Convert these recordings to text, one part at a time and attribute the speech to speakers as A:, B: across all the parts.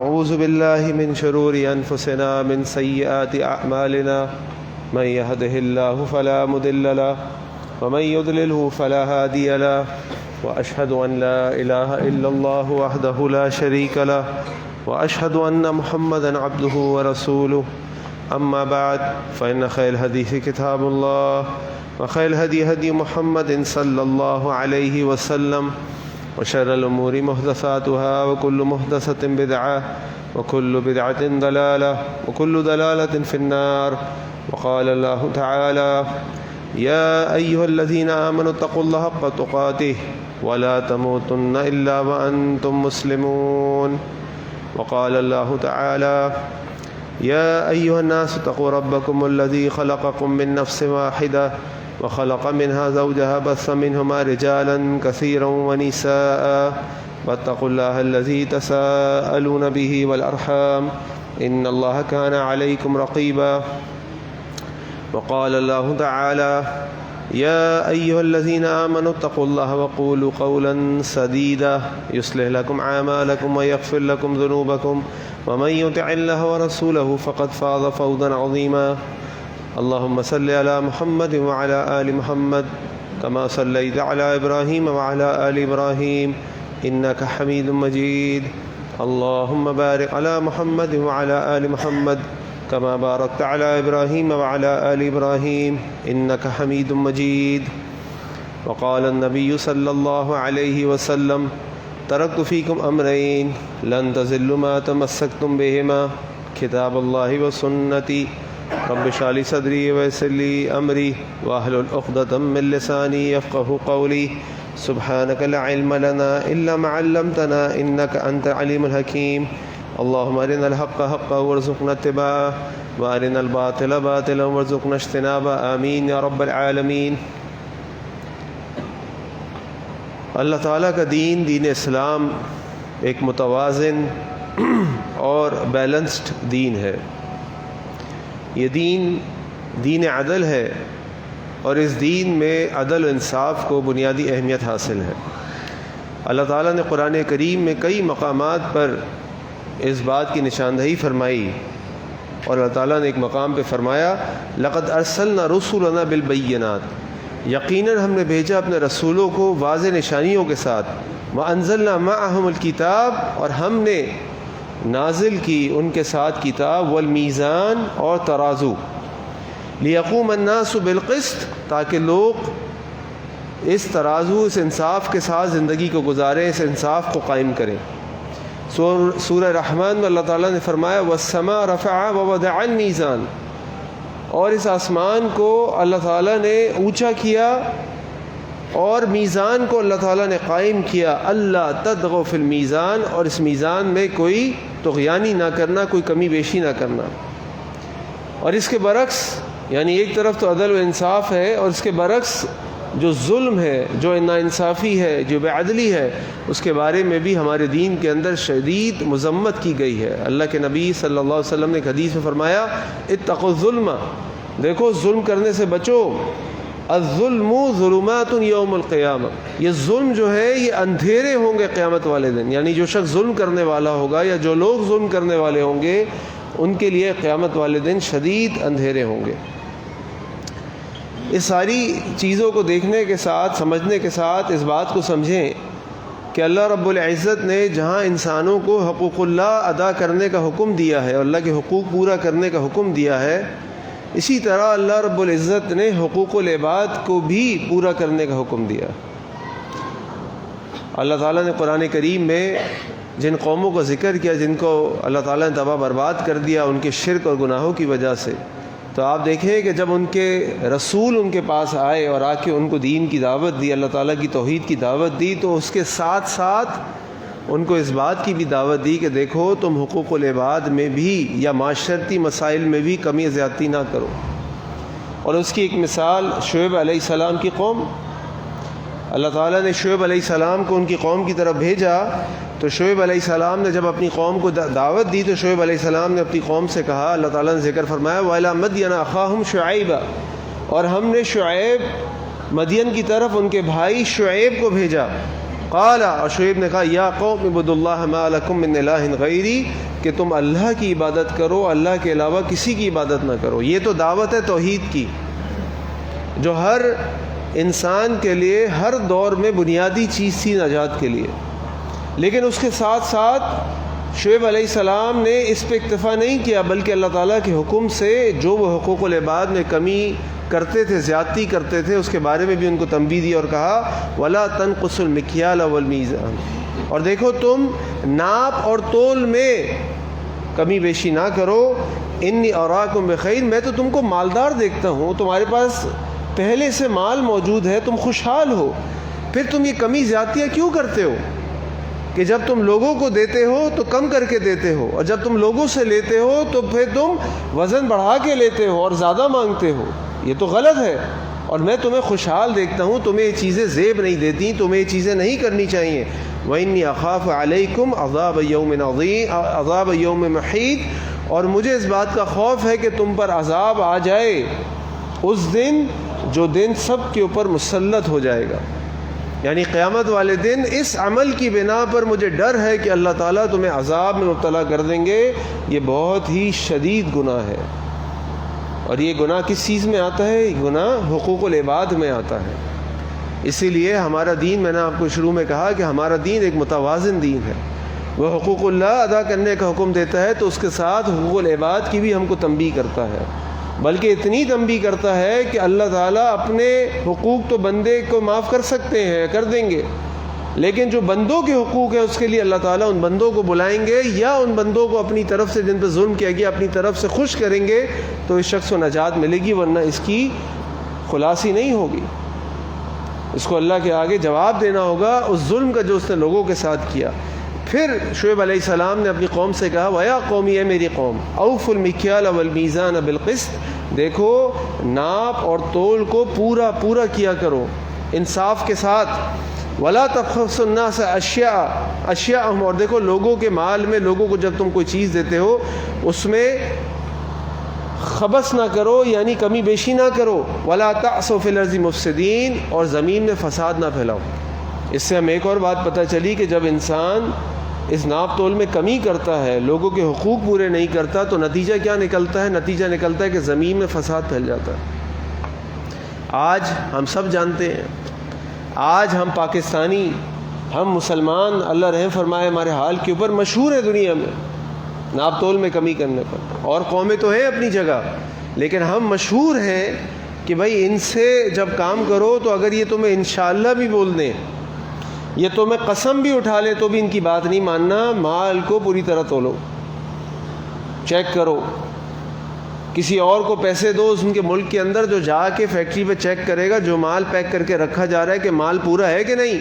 A: ونعوذ بالله من شرور أنفسنا من سيئات أعمالنا من يهده الله فلا مضل له ومن يضلله فلا هادي له وأشهد أن لا إله إلا الله وحده لا شريك له وأشهد أن محمدا عبده ورسوله أما بعد فإن خير الحديث كتاب الله وخير الهدي هدي محمد صلى الله عليه وسلم وشر الأمور محدثاتها وكل محدثة بدعة وكل بدعة ضلالة وكل ضلالة في النار. وقال الله تعالى: يا أيها الذين آمنوا اتقوا الله حق تقاته ولا تموتن إلا وأنتم مسلمون. وقال الله تعالى: يا أيها الناس اتقوا ربكم الذي خلقكم من نفس واحدة وخلق منها زوجها بث منهما رجالا كثيرا ونساء واتقوا الله الذي تساءلون به والأرحام إن الله كان عليكم رقيبا. وقال الله تعالى: يا أيها الذين آمنوا اتقوا الله وقولوا قولا سديدا يصلح لكم أعمالكم ويغفر لكم ذنوبكم ومن يطع الله ورسوله فقد فاز فوزا عظيما. اللهم صل على محمد وعلى آل محمد كما صليت على إبراهيم وعلى آل إبراهيم إنك حميد مجيد. اللهم بارك على محمد وعلى آل محمد كما باركت على إبراهيم وعلى آل إبراهيم إنك حميد مجيد. وقال النبي صلى الله عليه وسلم: تركت فيكم أمرين لن تضلوا ما تمسكتم بهما كتاب الله وسنتي رب اشرح لي صدري ويسر لي أمري واحلل عقدة من لساني يفقهوا قولي. سبحانك لا علم لنا إلا ما علمتنا إنك أنت العليم الحكيم. اللهم أرنا الحق حقا وارزقنا اتباعه وأرنا الباطل باطلا وارزقنا اجتنابه آمين یا رب العالمین. اللہ تعالیٰ کا دین، دین اسلام، ایک متوازن اور بیلنسڈ دین ہے. یہ دین عدل ہے اور اس دین میں عدل و انصاف کو بنیادی اہمیت حاصل ہے. اللہ تعالیٰ نے قرآن کریم میں کئی مقامات پر اس بات کی نشاندہی فرمائی اور اللہ تعالیٰ نے ایک مقام پہ فرمایا: لقد ارسلنا رسولنا بالبینات، یقیناً ہم نے بھیجا اپنے رسولوں کو واضح نشانیوں کے ساتھ. وانزلنا معہم الکتاب، اور ہم نے نازل کی ان کے ساتھ کتاب، والمیزان، اور ترازو، لیقوم الناس بالقسط، تاکہ لوگ اس ترازو، اس انصاف کے ساتھ زندگی کو گزاریں، اس انصاف کو قائم کریں. سورہ رحمان میں اللہ تعالیٰ نے فرمایا: والسماء رفعها ووضع المیزان، اور اس آسمان کو اللہ تعالیٰ نے اونچا کیا اور میزان کو اللہ تعالیٰ نے قائم کیا. اللہ تطغوا فی المیزان، اور اس میزان میں کوئی طغیانی نہ کرنا، کوئی کمی بیشی نہ کرنا. اور اس کے برعکس، یعنی ایک طرف تو عدل و انصاف ہے اور اس کے برعکس جو ظلم ہے، جو ناانصافی ہے، جو بے عدلی ہے، اس کے بارے میں بھی ہمارے دین کے اندر شدید مذمت کی گئی ہے. اللہ کے نبی صلی اللہ علیہ وسلم نے ایک حدیث میں فرمایا: اتقوا الظلم، دیکھو ظلم کرنے سے بچو. الظلم ظلمات یوم القیامہ، یہ ظلم جو ہے یہ اندھیرے ہوں گے قیامت والے دن. یعنی جو شخص ظلم کرنے والا ہوگا یا جو لوگ ظلم کرنے والے ہوں گے ان کے لیے قیامت والے دن شدید اندھیرے ہوں گے. اس ساری چیزوں کو دیکھنے کے ساتھ، سمجھنے کے ساتھ اس بات کو سمجھیں کہ اللہ رب العزت نے جہاں انسانوں کو حقوق اللہ ادا کرنے کا حکم دیا ہے اور اللہ کے حقوق پورا کرنے کا حکم دیا ہے، اسی طرح اللہ رب العزت نے حقوق العباد کو بھی پورا کرنے کا حکم دیا. اللہ تعالیٰ نے قرآن کریم میں جن قوموں کا ذکر کیا، جن کو اللہ تعالیٰ نے تباہ برباد کر دیا ان کے شرک اور گناہوں کی وجہ سے، تو آپ دیکھیں کہ جب ان کے رسول ان کے پاس آئے اور آ کے ان کو دین کی دعوت دی، اللہ تعالیٰ کی توحید کی دعوت دی، تو اس کے ساتھ ساتھ ان کو اس بات کی بھی دعوت دی کہ دیکھو تم حقوق العباد میں بھی یا معاشرتی مسائل میں بھی کمی زیادتی نہ کرو. اور اس کی ایک مثال شعیب علیہ السلام کی قوم. اللہ تعالیٰ نے شعیب علیہ السلام کو ان کی قوم کی طرف بھیجا، تو شعیب علیہ السلام نے جب اپنی قوم کو دعوت دی تو شعیب علیہ السلام نے اپنی قوم سے کہا، اللہ تعالیٰ نے ذکر فرمایا وَإِلَىٰ مَدْيَنَ أَخَاهُمْ شُعَيْبًا، اور ہم نے شعیب مدین کی طرف ان کے بھائی شعیب کو بھیجا. قال، اور شعیب نے کہا یا قوم اعبدوا اللہ ما لکم من الہ غیری، کہ تم اللہ کی عبادت کرو، اللہ کے علاوہ کسی کی عبادت نہ کرو۔ یہ تو دعوت ہے توحید کی، جو ہر انسان کے لیے ہر دور میں بنیادی چیز تھی نجات کے لیے۔ لیکن اس کے ساتھ ساتھ شعیب علیہ السلام نے اس پہ اکتفا نہیں کیا، بلکہ اللہ تعالیٰ کے حکم سے جو وہ حقوق العباد میں کمی کرتے تھے، زیادتی کرتے تھے، اس کے بارے میں بھی ان کو تنبیہ دی اور کہا وَلَا تَنْقُصُوا الْمِكْيَالَ وَالْمِيزَانَ، اور دیکھو تم ناپ اور تول میں کمی بیشی نہ کرو۔ انی اراکم بخیر، میں تو تم کو مالدار دیکھتا ہوں، تمہارے پاس پہلے سے مال موجود ہے، تم خوشحال ہو، پھر تم یہ کمی زیادتیاں کیوں کرتے ہو کہ جب تم لوگوں کو دیتے ہو تو کم کر کے دیتے ہو، اور جب تم لوگوں سے لیتے ہو تو پھر تم وزن بڑھا کے لیتے ہو اور زیادہ مانگتے ہو، یہ تو غلط ہے۔ اور میں تمہیں خوشحال دیکھتا ہوں، تمہیں یہ چیزیں زیب نہیں دیتی، تمہیں یہ چیزیں نہیں کرنی چاہیے۔ وَإِنِّي أَخَافُ عَلَيْكُمْ عَذَابَ يَوْمٍ عَظِيمٍ، عَذَابَ يَوْمٍ مُحِيطٍ، اور مجھے اس بات کا خوف ہے کہ تم پر عذاب آ جائے اس دن، جو دن سب کے اوپر مسلط ہو جائے گا، یعنی قیامت والے دن۔ اس عمل کی بنا پر مجھے ڈر ہے کہ اللہ تعالیٰ تمہیں عذاب میں مبتلا کر دیں گے۔ یہ بہت ہی شدید گناہ ہے، اور یہ گناہ کس چیز میں آتا ہے؟ یہ گناہ حقوق العباد میں آتا ہے۔ اسی لیے ہمارا دین، میں نے آپ کو شروع میں کہا کہ ہمارا دین ایک متوازن دین ہے۔ وہ حقوق اللہ ادا کرنے کا حکم دیتا ہے تو اس کے ساتھ حقوق العباد کی بھی ہم کو تنبیہ کرتا ہے، بلکہ اتنی تنبیہ کرتا ہے کہ اللہ تعالیٰ اپنے حقوق تو بندے کو معاف کر سکتے ہیں، کر دیں گے، لیکن جو بندوں کے حقوق ہیں اس کے لیے اللہ تعالیٰ ان بندوں کو بلائیں گے، یا ان بندوں کو اپنی طرف سے جن پہ ظلم کیا گیا اپنی طرف سے خوش کریں گے، تو اس شخص کو نجات ملے گی، ورنہ اس کی خلاصی نہیں ہوگی۔ اس کو اللہ کے آگے جواب دینا ہوگا اس ظلم کا جو اس نے لوگوں کے ساتھ کیا۔ پھر شعیب علیہ السلام نے اپنی قوم سے کہا وَيَا قَوْمِ، اے میری قوم، أَوْفُوا الْمِكْيَالَ وَالْمِيزَانَ بِالْقِسْطِ، دیکھو ناپ اور تول کو پورا پورا کیا کرو انصاف کے ساتھ۔ وَلَا تَبْخَسُوا النَّاسَ أَشْيَاءَهُمْ، اور دیکھو لوگوں کے مال میں، لوگوں کو جب تم کوئی چیز دیتے ہو اس میں خبث نہ کرو، یعنی کمی بیشی نہ کرو۔ وَلَا تَعْثُوا فِي الْأَرْضِ مُفْسِدِينَ، اور زمین میں فساد نہ پھیلاؤ۔ اس سے ہمیں ایک اور بات پتہ چلی کہ جب انسان اس ناپ تول میں کمی کرتا ہے، لوگوں کے حقوق پورے نہیں کرتا، تو نتیجہ کیا نکلتا ہے؟ نتیجہ نکلتا ہے کہ زمین میں فساد پھیل جاتا ہے۔ آج ہم سب جانتے ہیں، آج ہم پاکستانی، ہم مسلمان، اللہ رحم فرمائے ہمارے حال کے اوپر، مشہور ہے دنیا میں ناپ تول میں کمی کرنے پر۔ اور قومیں تو ہیں اپنی جگہ، لیکن ہم مشہور ہیں کہ بھائی ان سے جب کام کرو تو اگر یہ تمہیں انشاءاللہ بھی بول دیں، یہ تو میں قسم بھی اٹھا لے، تو بھی ان کی بات نہیں ماننا، مال کو پوری طرح تولو، چیک کرو، کسی اور کو پیسے دو ان کے ملک کے اندر، جو جا کے فیکٹری پہ چیک کرے گا جو مال پیک کر کے رکھا جا رہا ہے کہ مال پورا ہے کہ نہیں۔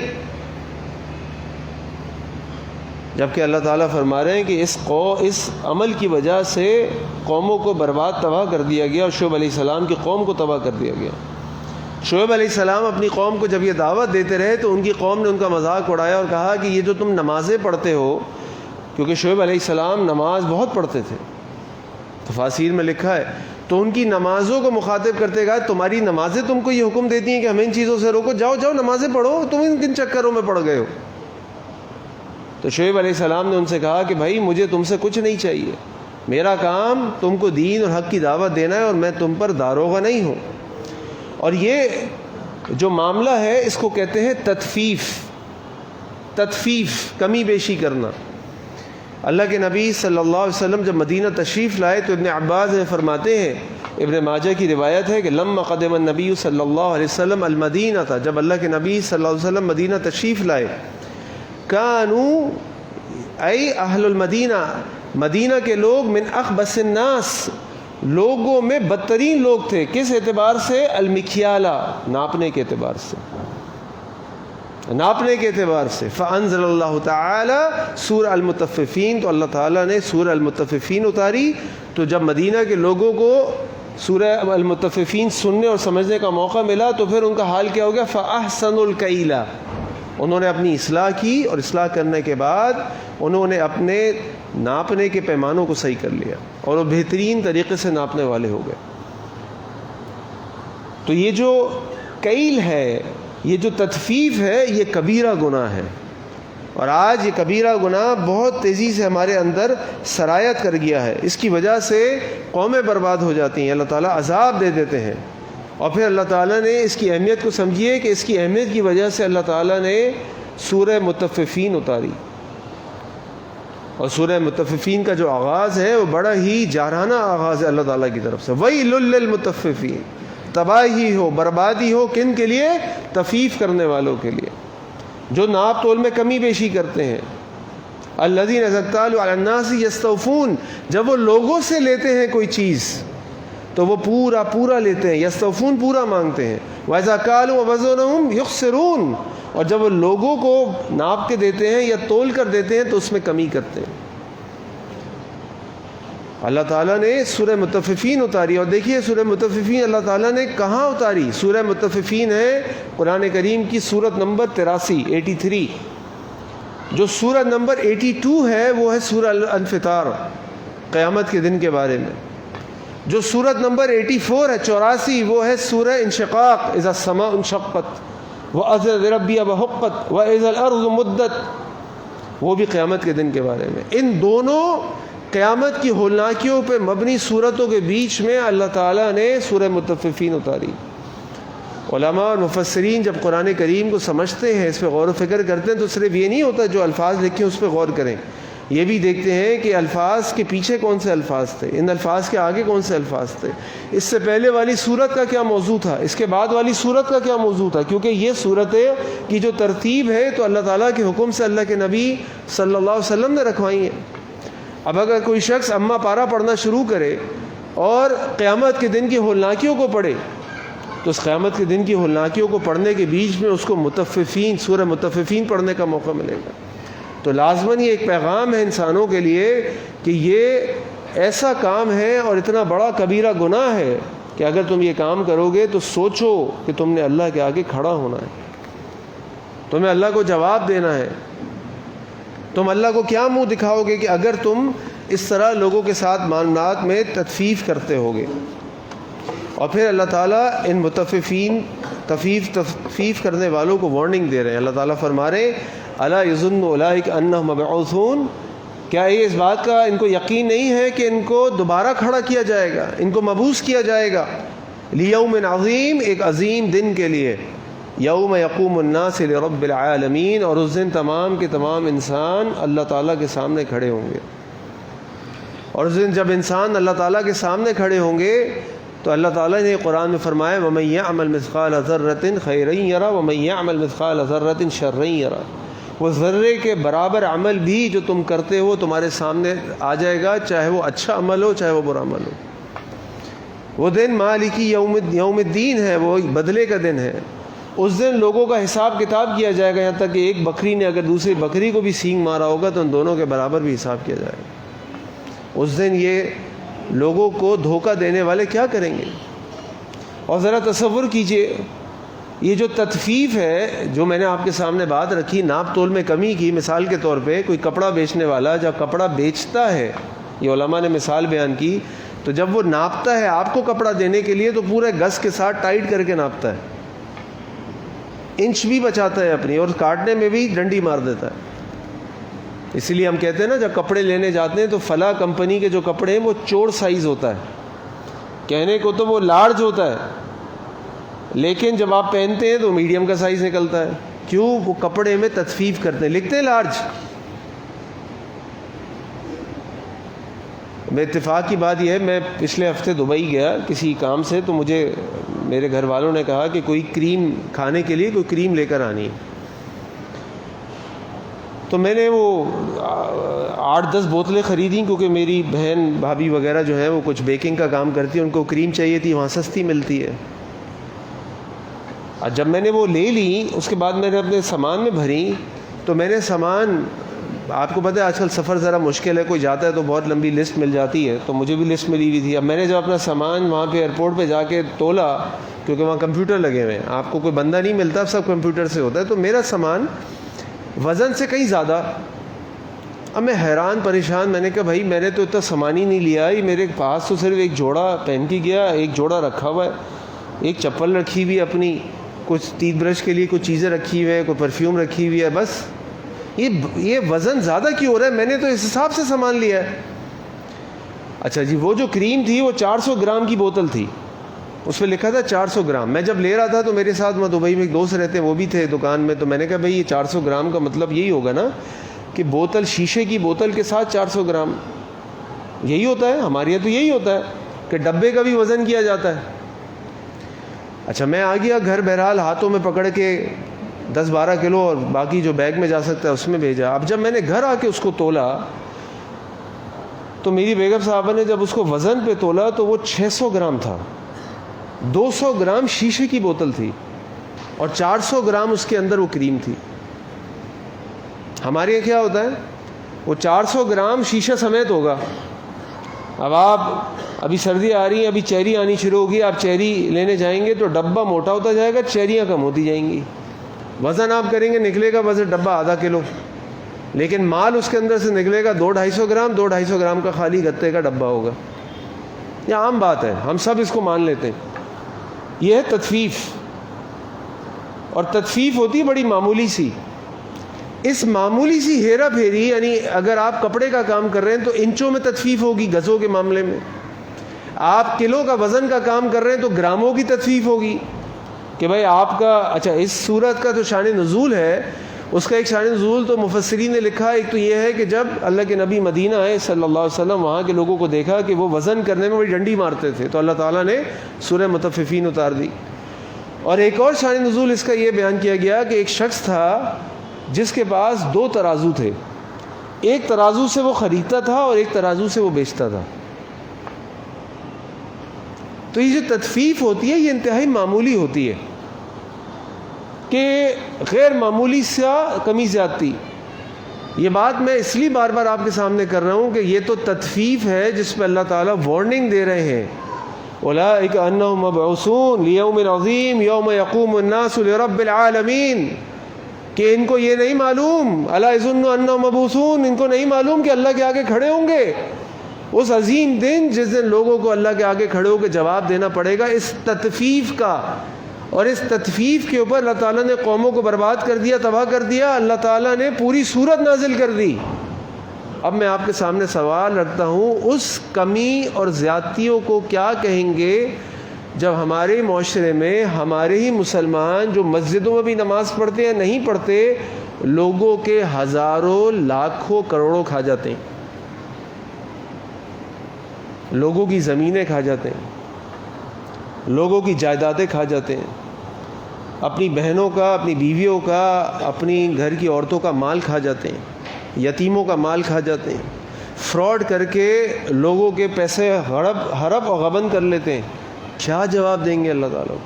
A: جبکہ اللہ تعالیٰ فرما رہے ہیں کہ اس عمل کی وجہ سے قوموں کو برباد تباہ کر دیا گیا، اور شعیب علیہ السلام کی قوم کو تباہ کر دیا گیا۔ شعیب علیہ السلام اپنی قوم کو جب یہ دعوت دیتے رہے تو ان کی قوم نے ان کا مذاق اڑایا اور کہا کہ یہ جو تم نمازیں پڑھتے ہو، کیونکہ شعیب علیہ السلام نماز بہت پڑھتے تھے، تفاسیر میں لکھا ہے، تو ان کی نمازوں کو مخاطب کرتے کہا تمہاری نمازیں تم کو یہ حکم دیتی ہیں کہ ہمیں ان چیزوں سے روکو، جاؤ جاؤ نمازیں پڑھو، تم ان کن چکروں میں پڑ گئے ہو۔ تو شعیب علیہ السلام نے ان سے کہا کہ بھائی مجھے تم سے کچھ نہیں چاہیے، میرا کام تم کو دین اور حق کی دعوت دینا ہے، اور میں تم پر داروغہ نہیں ہوں۔ اور یہ جو معاملہ ہے اس کو کہتے ہیں تطفیف، کمی بیشی کرنا۔ اللہ کے نبی صلی اللہ علیہ وسلم جب مدینہ تشریف لائے تو ابن عباس فرماتے ہیں، ابن ماجہ کی روایت ہے کہ لما قدم النبی صلی اللہ علیہ وسلم المدینہ تھا، جب اللہ کے نبی صلی اللہ علیہ وسلم مدینہ تشریف لائے، کانوا ای اہل المدینہ، مدینہ کے لوگ من اخبث الناس، لوگوں میں بدترین لوگ تھے۔ کس اعتبار سے؟ المکیالہ، ناپنے کے اعتبار سے، ناپنے کے اعتبار سے۔ فانزل اللہ تعالی سورہ المطففین، تو اللہ تعالیٰ نے سورہ المطففین اتاری۔ تو جب مدینہ کے لوگوں کو سورہ المطففین سننے اور سمجھنے کا موقع ملا تو پھر ان کا حال کیا ہو گیا؟ فاحسنوا الکیل، انہوں نے اپنی اصلاح کی، اور اصلاح کرنے کے بعد انہوں نے اپنے ناپنے کے پیمانوں کو صحیح کر لیا، اور وہ بہترین طریقے سے ناپنے والے ہو گئے۔ تو یہ جو کیل ہے یہ جو تطفیف ہے یہ کبیرہ گناہ ہے، اور آج یہ کبیرہ گناہ بہت تیزی سے ہمارے اندر سرایت کر گیا ہے۔ اس کی وجہ سے قومیں برباد ہو جاتی ہیں، اللہ تعالیٰ عذاب دے دیتے ہیں، اور پھر اللہ تعالیٰ نے اس کی اہمیت کو سمجھیے کہ اس کی اہمیت کی وجہ سے اللہ تعالیٰ نے سورہ مطففین اتاری، اور سورہ مطففین کا جو آغاز ہے وہ بڑا ہی جارحانہ آغاز ہے اللہ تعالیٰ کی طرف سے۔ وَيْلٌ لِّلْمُطَفِّفِينَ، تباہی ہو، بربادی ہو، کن کے لیے؟ تفیف کرنے والوں کے لیے، جو ناپ تول میں کمی بیشی کرتے ہیں۔ الذین اذا اکتالوا علی الناس یستوفون، جب وہ لوگوں سے لیتے ہیں کوئی چیز تو وہ پورا پورا لیتے ہیں، یستوفون پورا مانگتے ہیں، وَإِذَا كَالُوا وَوَزَنُوهُمْ يُخْسِرُونَ، اور جب وہ لوگوں کو ناپ کے دیتے ہیں یا تول کر دیتے ہیں تو اس میں کمی کرتے ہیں۔ اللہ تعالیٰ نے سورہ مطففین اتاری، اور دیکھیے سورہ مطففین اللہ تعالیٰ نے کہاں اتاری؟ سورہ مطففین ہے قرآن کریم کی سورت نمبر 83 83۔ جو سورت نمبر 82 ہے وہ ہے سورہ الانفطار، قیامت کے دن کے بارے میں۔ جو سورت نمبر 84 ہے 84 وہ ہے سورہ انشقاق، اذا السماء انشقت وَأَذِنَتْ لِرَبِّهَا وَحُقَّتْ وَإِذَا الْأَرْضُ مُدَّتْ، وہ بھی قیامت کے دن کے بارے میں۔ ان دونوں قیامت کی ہولناکیوں پہ مبنی صورتوں کے بیچ میں اللہ تعالیٰ نے سورہ مطففین اتاری۔ علماء اور مفسرین جب قرآن کریم کو سمجھتے ہیں، اس پہ غور و فکر کرتے ہیں، تو صرف یہ نہیں ہوتا جو الفاظ لکھے اس پہ غور کریں، یہ بھی دیکھتے ہیں کہ الفاظ کے پیچھے کون سے الفاظ تھے، ان الفاظ کے آگے کون سے الفاظ تھے، اس سے پہلے والی صورت کا کیا موضوع تھا، اس کے بعد والی صورت کا کیا موضوع تھا، کیونکہ یہ صورتیں کی جو ترتیب ہے تو اللہ تعالیٰ کے حکم سے اللہ کے نبی صلی اللہ علیہ وسلم نے رکھوائی ہیں۔ اب اگر کوئی شخص اما پارا پڑھنا شروع کرے اور قیامت کے دن کی ہولناکیوں کو پڑھے تو اس قیامت کے دن کی ہولناکیوں کو پڑھنے کے بیچ میں اس کو مطففین سورہ مطففین پڑھنے کا موقع ملے گا۔ تو لازماً یہ ایک پیغام ہے انسانوں کے لیے کہ یہ ایسا کام ہے اور اتنا بڑا کبیرہ گناہ ہے کہ اگر تم یہ کام کرو گے تو سوچو کہ تم نے اللہ کے آگے کھڑا ہونا ہے، تمہیں اللہ کو جواب دینا ہے۔ تم اللہ کو کیا منہ دکھاؤ گے کہ اگر تم اس طرح لوگوں کے ساتھ معاملات میں تطفیف کرتے ہوگے؟ اور پھر اللہ تعالیٰ ان مطففین تطفیف کرنے والوں کو وارننگ دے رہے ہیں۔ اللہ تعالیٰ فرما رہے الا یظن اولئک انہم مبعوثون، کیا یہ اس بات کا ان کو یقین نہیں ہے کہ ان کو دوبارہ کھڑا کیا جائے گا، ان کو مبعوث کیا جائے گا، لیوم عظیم، ایک عظیم دن کے لیے، یوم یقوم الناس لرب العالمین، اور اس دن تمام کے تمام انسان اللہ تعالیٰ کے سامنے کھڑے ہوں گے۔ اور اس دن جب انسان اللہ تعالیٰ کے سامنے کھڑے ہوں گے تو اللہ تعالیٰ نے قرآن میں فرمایا وَمَن يَعْمَلْ مِثْقَالَ ذَرَّةٍ خَيْرًا يَرَهُ وَمَن يَعْمَلْ مِثْقَالَ ذَرَّةٍ شَرًّا يَرَهُ، وہ ذرے کے برابر عمل بھی جو تم کرتے ہو تمہارے سامنے آ جائے گا، چاہے وہ اچھا عمل ہو چاہے وہ برا عمل ہو۔ وہ دن مالکی یوم الدین ہے، وہ بدلے کا دن ہے۔ اس دن لوگوں کا حساب کتاب کیا جائے گا، یہاں تک کہ ایک بکری نے اگر دوسری بکری کو بھی سینگ مارا ہوگا تو ان دونوں کے برابر بھی حساب کیا جائے گا۔ اس دن یہ لوگوں کو دھوکہ دینے والے کیا کریں گے؟ اور ذرا تصور کیجئے، یہ جو تطفیف ہے جو میں نے آپ کے سامنے بات رکھی، ناپ تول میں کمی کی، مثال کے طور پہ کوئی کپڑا بیچنے والا جب کپڑا بیچتا ہے، یہ علماء نے مثال بیان کی، تو جب وہ ناپتا ہے آپ کو کپڑا دینے کے لیے تو پورے گز کے ساتھ ٹائٹ کر کے ناپتا ہے، انچ بھی بچاتا ہے اپنی، اور کاٹنے میں بھی ڈنڈی مار دیتا ہے۔ اسی لیے ہم کہتے ہیں نا جب کپڑے لینے جاتے ہیں تو فلاں کمپنی کے جو کپڑے ہیں وہ چوڑ سائز ہوتا ہے، کہنے کو تو وہ لارج ہوتا ہے، لیکن جب آپ پہنتے ہیں تو میڈیم کا سائز نکلتا ہے۔ کیوں؟ وہ کپڑے میں تطفیف کرتے ہیں، لکھتے ہیں لارج۔ میں اتفاق کی بات یہ ہے، میں پچھلے ہفتے دبئی گیا کسی کام سے، تو مجھے میرے گھر والوں نے کہا کہ کوئی کریم کھانے کے لیے کوئی کریم لے کر آنی ہے، تو میں نے وہ 8-10 بوتلیں خریدیں، کیونکہ میری بہن بھابھی وغیرہ جو ہیں وہ کچھ بیکنگ کا کام کرتی ہیں، ان کو کریم چاہیے تھی، وہاں سستی ملتی ہے۔ اور جب میں نے وہ لے لی اس کے بعد میں نے اپنے سامان میں بھری، تو میں نے سامان، آپ کو پتہ ہے آج کل سفر ذرا مشکل ہے، کوئی جاتا ہے تو بہت لمبی لسٹ مل جاتی ہے، تو مجھے بھی لسٹ ملی ہوئی تھی۔ اب میں نے جب اپنا سامان وہاں پہ ایئرپورٹ پہ جا کے تولا، کیونکہ وہاں کمپیوٹر لگے ہوئے ہیں، آپ کو کوئی بندہ نہیں ملتا، سب کمپیوٹر سے ہوتا ہے، تو میرا سامان وزن سے کہیں زیادہ۔ اب میں حیران پریشان، میں نے کہا بھائی میں نے تو اتنا سامان ہی نہیں لیا، یہ میرے پاس تو صرف ایک جوڑا پہن کے گیا، ایک جوڑا رکھا ہوا ہے، ایک چپل رکھی ہوئی اپنی، کچھ ٹیتھ برش کے لیے کچھ چیزیں رکھی ہوئی ہے، کوئی پرفیوم رکھی ہوئی ہے، بس یہ وزن زیادہ کیوں ہو رہا ہے؟ میں نے تو اس حساب سے سامان لیا ہے۔ اچھا جی، وہ جو کریم تھی وہ 400 گرام کی بوتل تھی، اس پہ لکھا تھا 400 گرام۔ میں جب لے رہا تھا تو میرے ساتھ میں دبئی میں ایک دوست رہتے ہیں، وہ بھی تھے دکان میں، تو میں نے کہا بھائی یہ 400 گرام کا مطلب یہی ہوگا نا کہ بوتل، شیشے کی بوتل کے ساتھ 400 گرام یہی ہوتا ہے؟ ہمارے یہاں تو یہی ہوتا ہے کہ ڈبے کا بھی وزن کیا جاتا ہے۔ اچھا میں آ گیا گھر، بہرحال ہاتھوں میں پکڑ کے 10-12 کلو اور باقی جو بیگ میں جا سکتا ہے اس میں بھیجا۔ اب جب میں نے گھر آ کے اس کو تولا تو میری بیگم صاحبہ نے جب اس کو وزن پہ تولا تو وہ 600 گرام تھا۔ 200 گرام شیشے کی بوتل تھی اور 400 گرام اس کے اندر وہ کریم تھی۔ ہمارے یہاں کیا ہوتا ہے؟ وہ 400 گرام شیشہ سمیت ہوگا۔ اب آپ ابھی سردی آ رہی ہیں، ابھی چیری آنی شروع ہوگی، آپ چیری لینے جائیں گے تو ڈبہ موٹا ہوتا جائے گا، چیریاں کم ہوتی جائیں گی۔ وزن آپ کریں گے، نکلے گا وزن ڈبہ آدھا کلو، لیکن مال اس کے اندر سے نکلے گا 200-250 گرام، 200-250 گرام کا خالی گتے کا ڈبہ ہوگا۔ یہ عام بات ہے، ہم سب اس کو مان لیتے ہیں۔ یہ ہے تطفیف، اور تطفیف ہوتی ہے بڑی معمولی سی۔ اس معمولی سی ہیرا پھیری، یعنی اگر آپ کپڑے کا کام کر رہے ہیں تو انچوں میں تطفیف ہوگی گزوں کے معاملے میں، آپ کلو کا وزن کا کام کر رہے ہیں تو گراموں کی تطفیف ہوگی کہ بھائی آپ کا۔ اچھا اس سورت کا جو شان نزول ہے، اس کا ایک شان نزول تو مفسرین نے لکھا، ایک تو یہ ہے کہ جب اللہ کے نبی مدینہ آئے صلی اللہ علیہ وسلم، وہاں کے لوگوں کو دیکھا کہ وہ وزن کرنے میں بڑی ڈنڈی مارتے تھے، تو اللہ تعالیٰ نے سورہ مطففین اتار دی۔ اور ایک اور شان نزول اس کا یہ بیان کیا گیا کہ ایک شخص تھا جس کے پاس 2 ترازو تھے، ایک ترازو سے وہ خریدتا تھا اور ایک ترازو سے وہ بیچتا تھا۔ تو یہ جو تطفیف ہوتی ہے یہ انتہائی معمولی ہوتی ہے کہ غیر معمولی سا کمی زیادتی۔ یہ بات میں اس لیے بار بار آپ کے سامنے کر رہا ہوں کہ یہ تو تطفیف ہے جس پہ اللہ تعالیٰ وارننگ دے رہے ہیں، اولئک انہم مبعوثون لیوم عظیم یوم یقوم الناس لرب العالمین، کہ ان کو یہ نہیں معلوم، الا یظن انہم مبعوثون، ان کو نہیں معلوم کہ اللہ کے آگے کھڑے ہوں گے اس عظیم دن جس دن لوگوں کو اللہ کے آگے کھڑے ہو کے جواب دینا پڑے گا اس تطفیف کا۔ اور اس تطفیف کے اوپر اللہ تعالیٰ نے قوموں کو برباد کر دیا، تباہ کر دیا، اللہ تعالیٰ نے پوری سورت نازل کر دی۔ اب میں آپ کے سامنے سوال رکھتا ہوں، اس کمی اور زیادتیوں کو کیا کہیں گے جب ہمارے معاشرے میں ہمارے ہی مسلمان جو مسجدوں میں بھی نماز پڑھتے ہیں نہیں پڑھتے، لوگوں کے ہزاروں لاکھوں کروڑوں کھا جاتے ہیں، لوگوں کی زمینیں کھا جاتے ہیں، لوگوں کی جائیدادیں کھا جاتے ہیں، اپنی بہنوں کا، اپنی بیویوں کا، اپنی گھر کی عورتوں کا مال کھا جاتے ہیں، یتیموں کا مال کھا جاتے ہیں، فراڈ کر کے لوگوں کے پیسے ہڑپ اور غبن کر لیتے ہیں۔ کیا جواب دیں گے اللہ تعالیٰ کو؟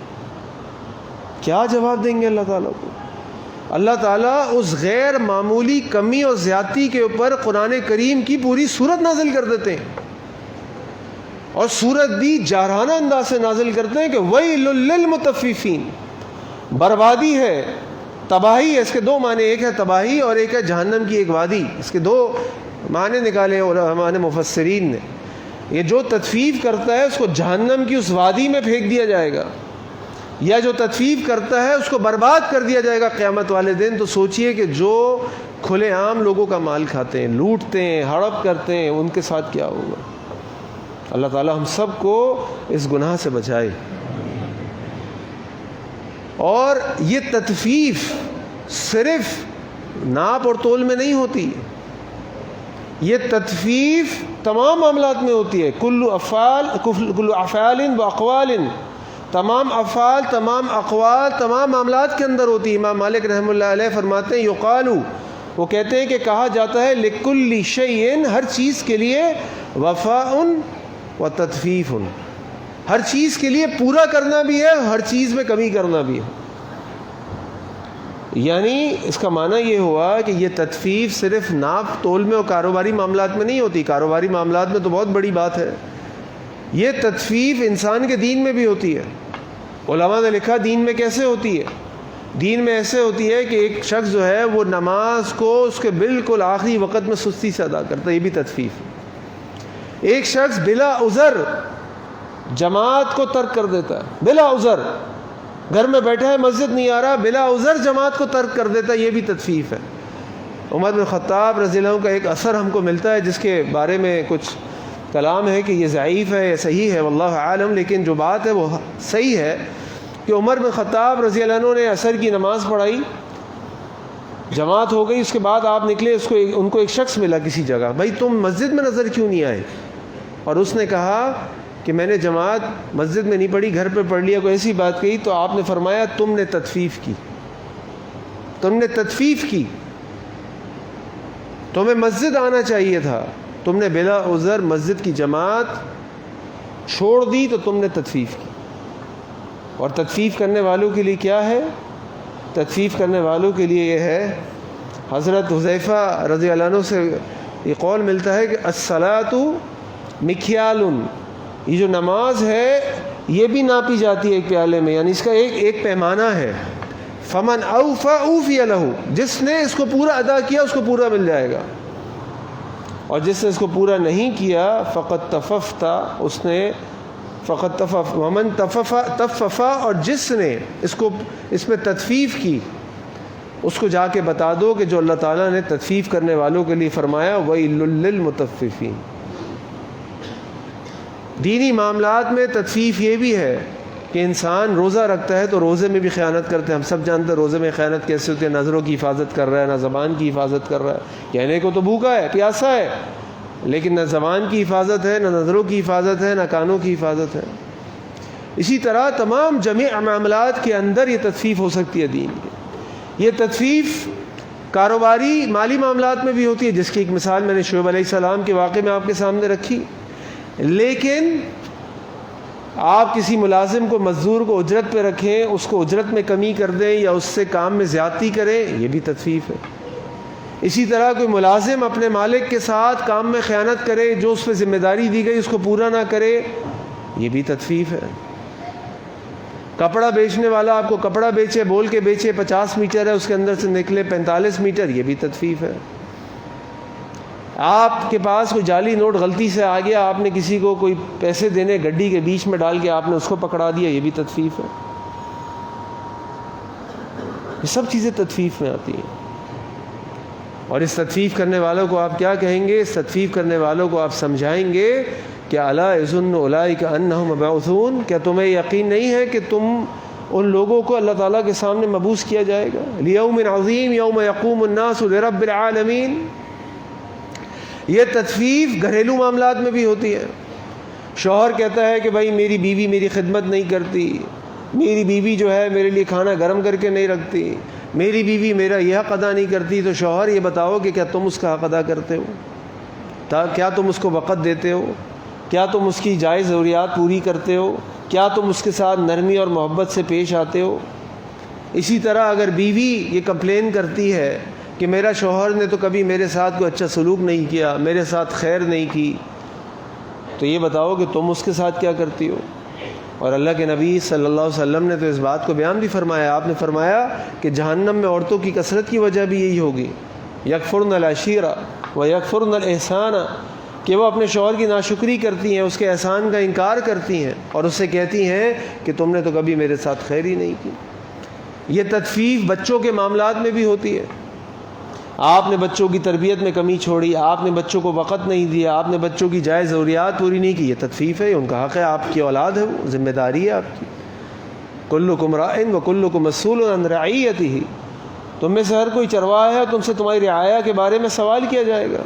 A: کیا جواب دیں گے اللہ تعالیٰ کو؟ اللہ تعالیٰ اس غیر معمولی کمی اور زیادتی کے اوپر قرآن کریم کی پوری سورت نازل کر دیتے ہیں، اور سورت بھی جارحانہ انداز سے نازل کرتے ہیں کہ ویل للمطففین، بربادی ہے، تباہی ہے۔ اس کے 2 معنی، ایک ہے تباہی اور ایک ہے جہنم کی ایک وادی۔ اس کے 2 معنی نکالے علماء نے، مفسرین نے۔ یہ جو تطفیف کرتا ہے اس کو جہنم کی اس وادی میں پھینک دیا جائے گا، یا جو تطفیف کرتا ہے اس کو برباد کر دیا جائے گا قیامت والے دن۔ تو سوچئے کہ جو کھلے عام لوگوں کا مال کھاتے ہیں، لوٹتے ہیں، ہڑپ کرتے ہیں، ان کے ساتھ کیا ہوگا؟ اللہ تعالیٰ ہم سب کو اس گناہ سے بچائے۔ اور یہ تطفیف صرف ناپ اور تول میں نہیں ہوتی، یہ تطفیف تمام معاملات میں ہوتی ہے۔ کل افعال و اقوال، تمام افعال، تمام اقوال، تمام معاملات کے اندر ہوتی ہے۔ امام مالک رحمۃ اللہ علیہ فرماتے ہیں یقالو، وہ کہتے ہیں کہ کہا جاتا ہے لکل شیء، ہر چیز کے لیے وفاء و تطفیف، ہر چیز کے لیے پورا کرنا بھی ہے، ہر چیز میں کمی کرنا بھی ہے۔ یعنی اس کا معنی یہ ہوا کہ یہ تطفیف صرف ناپ تول میں اور کاروباری معاملات میں نہیں ہوتی، کاروباری معاملات میں تو بہت بڑی بات ہے، یہ تطفیف انسان کے دین میں بھی ہوتی ہے۔ علماء نے لکھا دین میں کیسے ہوتی ہے؟ دین میں ایسے ہوتی ہے کہ ایک شخص جو ہے وہ نماز کو اس کے بالکل آخری وقت میں سستی سے ادا کرتا ہے، یہ بھی تطفیف ہے۔ ایک شخص بلا عذر جماعت کو ترک کر دیتا ہے، بلا عذر، گھر میں بیٹھا ہے مسجد نہیں آ رہا، بلا عذر جماعت کو ترک کر دیتا ہے، یہ بھی تطفیف ہے۔ عمر بن خطاب رضی اللہ عنہ کا ایک اثر ہم کو ملتا ہے جس کے بارے میں کچھ کلام ہے کہ یہ ضعیف ہے یا صحیح ہے، واللہ عالم، لیکن جو بات ہے وہ صحیح ہے کہ عمر بن خطاب رضی اللہ عنہ نے عصر کی نماز پڑھائی، جماعت ہو گئی، اس کے بعد آپ نکلے، ان کو ایک شخص ملا کسی جگہ، بھائی تم مسجد میں نظر کیوں نہیں آئے؟ اور اس نے کہا کہ میں نے جماعت مسجد میں نہیں پڑھی، گھر پہ پڑھ لیا، کوئی ایسی بات کہی، تو آپ نے فرمایا تم نے تطفیف کی، تم نے تطفیف کی، تمہیں مسجد آنا چاہیے تھا، تم نے بلا عذر مسجد کی جماعت چھوڑ دی تو تم نے تطفیف کی۔ اور تطفیف کرنے والوں کے لیے کیا ہے؟ تطفیف کرنے والوں کے لیے یہ ہے، حضرت حذیفہ رضی اللہ عنہ سے یہ قول ملتا ہے کہ الصلاۃ مکیال، یہ جو نماز ہے یہ بھی ناپی جاتی ہے ایک پیالے میں، یعنی اس کا ایک پیمانہ ہے، فمن اوفى اوفی لہ، جس نے اس کو پورا ادا کیا اس کو پورا مل جائے گا، اور جس نے اس کو پورا نہیں کیا فقط تففت، اس نے فقط تفف، ومن تففا، اور جس نے اس میں تطفیف کی اس کو جا کے بتا دو کہ جو اللہ تعالیٰ نے تطفیف کرنے والوں کے لیے فرمایا وَيْلٌ لِّلْمُطَفِّفِينَ۔ دینی معاملات میں تطفیف یہ بھی ہے کہ انسان روزہ رکھتا ہے تو روزے میں بھی خیانت کرتے ہیں، ہم سب جانتے ہیں روزے میں خیانت کیسے ہوتی ہے، نظروں کی حفاظت کر رہا ہے، نہ زبان کی حفاظت کر رہا ہے، کہنے کو تو بھوکا ہے، پیاسا ہے، لیکن نہ زبان کی حفاظت ہے، نہ نظروں کی حفاظت ہے، نہ کانوں کی حفاظت ہے۔ اسی طرح تمام جمیع معاملات کے اندر یہ تطفیف ہو سکتی ہے دین کی۔ یہ تطفیف کاروباری مالی معاملات میں بھی ہوتی ہے، جس کی ایک مثال میں نے شعیب علیہ السلام کے واقعے میں آپ کے سامنے رکھی، لیکن آپ کسی ملازم کو، مزدور کو اجرت پہ رکھیں، اس کو اجرت میں کمی کر دیں یا اس سے کام میں زیادتی کریں، یہ بھی تطفیف ہے۔ اسی طرح کوئی ملازم اپنے مالک کے ساتھ کام میں خیانت کرے، جو اس پہ ذمہ داری دی گئی اس کو پورا نہ کرے، یہ بھی تطفیف ہے۔ کپڑا بیچنے والا آپ کو کپڑا بیچے، بول کے بیچے 50 میٹر ہے، اس کے اندر سے نکلے 45 میٹر، یہ بھی تطفیف ہے۔ آپ کے پاس کوئی جعلی نوٹ غلطی سے آ گیا، آپ نے کسی کو کوئی پیسے دینے گڈی کے بیچ میں ڈال کے آپ نے اس کو پکڑا دیا، یہ بھی تطفیف ہے۔ یہ سب چیزیں تطفیف میں آتی ہیں، اور اس تطفیف کرنے والوں کو آپ کیا کہیں گے؟ اس تطفیف کرنے والوں کو آپ سمجھائیں گے کہ الا یظن اولئک انہم مبعوثون، کیا تمہیں یقین نہیں ہے کہ تم ان لوگوں کو اللہ تعالیٰ کے سامنے مبعوث کیا جائے گا، لیوم عظیم یوم یقوم الناس لرب العالمین۔ یہ تطفیف گھریلو معاملات میں بھی ہوتی ہے۔ شوہر کہتا ہے کہ بھائی میری بیوی میری خدمت نہیں کرتی، میری بیوی جو ہے میرے لیے کھانا گرم کر کے نہیں رکھتی، میری بیوی میرا یہ حق ادا نہیں کرتی، تو شوہر یہ بتاؤ کہ کیا تم اس کا حق ادا کرتے ہو؟ کیا تم اس کو وقت دیتے ہو؟ کیا تم اس کی جائز ضروریات پوری کرتے ہو؟ کیا تم اس کے ساتھ نرمی اور محبت سے پیش آتے ہو؟ اسی طرح اگر بیوی یہ کمپلین کرتی ہے کہ میرا شوہر نے تو کبھی میرے ساتھ کوئی اچھا سلوک نہیں کیا، میرے ساتھ خیر نہیں کی، تو یہ بتاؤ کہ تم اس کے ساتھ کیا کرتی ہو؟ اور اللہ کے نبی صلی اللہ علیہ وسلم نے تو اس بات کو بیان بھی فرمایا، آپ نے فرمایا کہ جہنم میں عورتوں کی کثرت کی وجہ بھی یہی ہوگی، یکفرن العشیرہ و یکفرن الاحسان، کہ وہ اپنے شوہر کی ناشکری کرتی ہیں، اس کے احسان کا انکار کرتی ہیں، اور اس سے کہتی ہیں کہ تم نے تو کبھی میرے ساتھ خیر ہی نہیں کی۔ یہ تطفیف بچوں کے معاملات میں بھی ہوتی ہے۔ آپ نے بچوں کی تربیت میں کمی چھوڑی، آپ نے بچوں کو وقت نہیں دیا، آپ نے بچوں کی جائز ضروریات پوری نہیں کی، یہ تطفیف ہے، ان کا حق ہے، آپ کی اولاد ہے، وہ ذمہ داری ہے آپ کی۔ کلکم راع وکلکم مسئول عن رعیتہ، تم میں سے ہر کوئی چرواہا ہے، تم سے تمہاری رعایا کے بارے میں سوال کیا جائے گا۔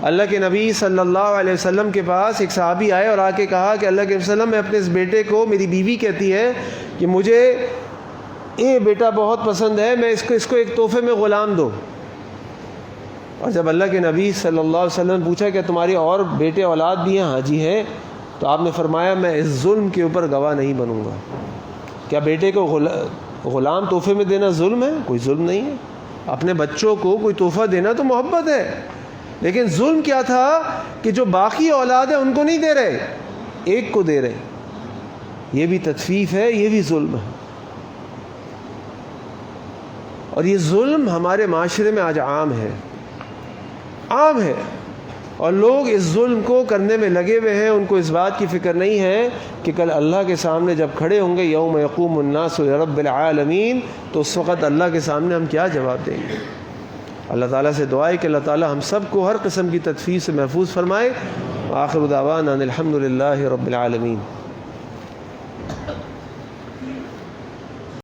A: اللہ کے نبی صلی اللہ علیہ وسلم کے پاس ایک صحابی آئے اور آ کے کہا کہ اللہ کے وسلم، میں اپنے اس بیٹے کو، میری بیوی کہتی ہے کہ مجھے یہ بیٹا بہت پسند ہے، میں اس کو ایک تحفے میں غلام دو۔ اور جب اللہ کے نبی صلی اللہ علیہ وسلم نے پوچھا کہ تمہاری اور بیٹے اولاد بھی ہیں؟ ہاں جی ہیں۔ تو آپ نے فرمایا میں اس ظلم کے اوپر گواہ نہیں بنوں گا۔ کیا بیٹے کو غلام تحفے میں دینا ظلم ہے؟ کوئی ظلم نہیں ہے۔ اپنے بچوں کو کوئی تحفہ دینا تو محبت ہے، لیکن ظلم کیا تھا کہ جو باقی اولاد ہے ان کو نہیں دے رہے، ایک کو دے رہے، یہ بھی تطفیف ہے، یہ بھی ظلم ہے۔ اور یہ ظلم ہمارے معاشرے میں آج عام ہے، اور لوگ اس ظلم کو کرنے میں لگے ہوئے ہیں، ان کو اس بات کی فکر نہیں ہے کہ کل اللہ کے سامنے جب کھڑے ہوں گے یوم یقوم الناس لرب العالمین، تو اس وقت اللہ کے سامنے ہم کیا جواب دیں گے۔ اللہ تعالیٰ سے دعا ہے کہ اللہ تعالیٰ ہم سب کو ہر قسم کی تطفیل سے محفوظ فرمائے۔ وآخر دعوانا ان الحمد للہ رب العالمین۔